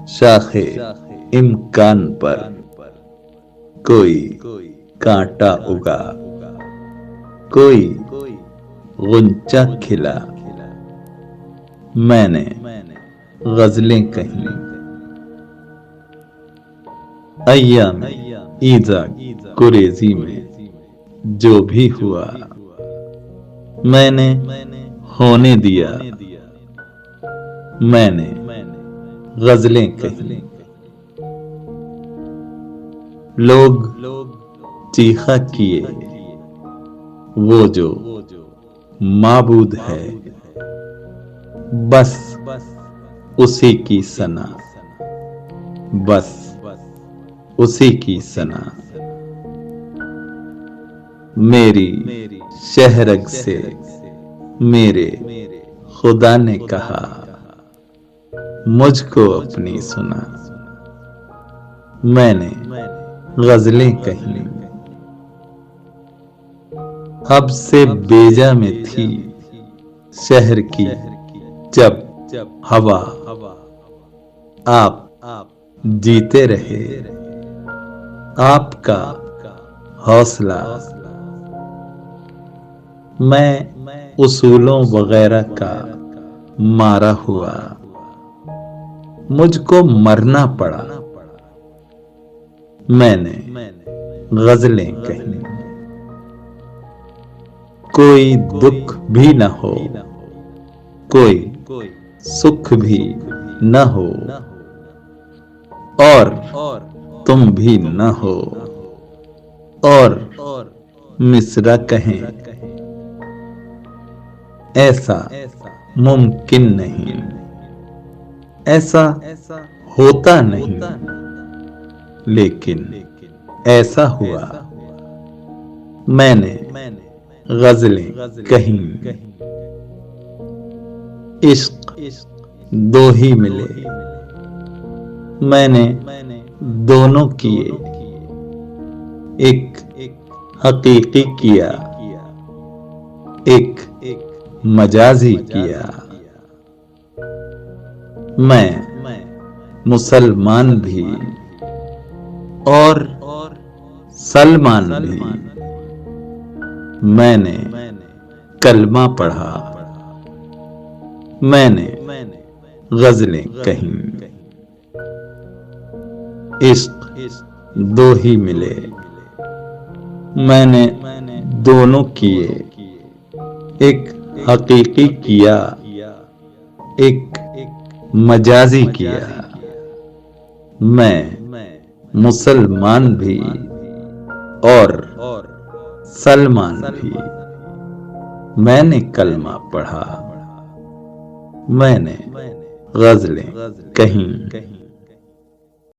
शाखे इम्कान पर कोई कांटा उगा, कोई गुंचा खिला। मैंने गजलें कहीं, अय्याम ईज़ा कुरेज़ी में जो भी हुआ मैंने होने दिया। मैंने गजलें कहीं। लोग चीखा किए, वो जो माबूद है बस उसी की सना, बस उसी की सना। मेरी शहरग से मेरे खुदा ने कहा, मुझको अपनी सुना। मैंने गजलें कहीं। हब से बेजा में थी शहर की जब हवा, आप जीते रहे आपका हौसला। मैं उसूलों वगैरह का मारा हुआ, मुझको मरना पड़ा। मैंने गजलें कहीं। कोई दुख भी न हो, कोई सुख भी न हो, और तुम भी न हो, और मिसरा कहें ऐसा मुमकिन नहीं, ऐसा होता नहीं, लेकिन ऐसा हुआ। मैंने गजलें कहीं। इश्क दो ही मिले, मैंने दोनों किए। एक हकीकी किया, एक मजाजी किया। मैं मुसलमान भी और सलमान भी। मैंने कलमा पढ़ा, मैंने गजलें कहीं। इश्क दो ही मिले, मैंने दोनों किए। एक हकीकी किया, एक मजाजी किया। मैं मुसलमान भी और सलमान भी। मैंने कलमा पढ़ा, मैंने गजलें कहीं।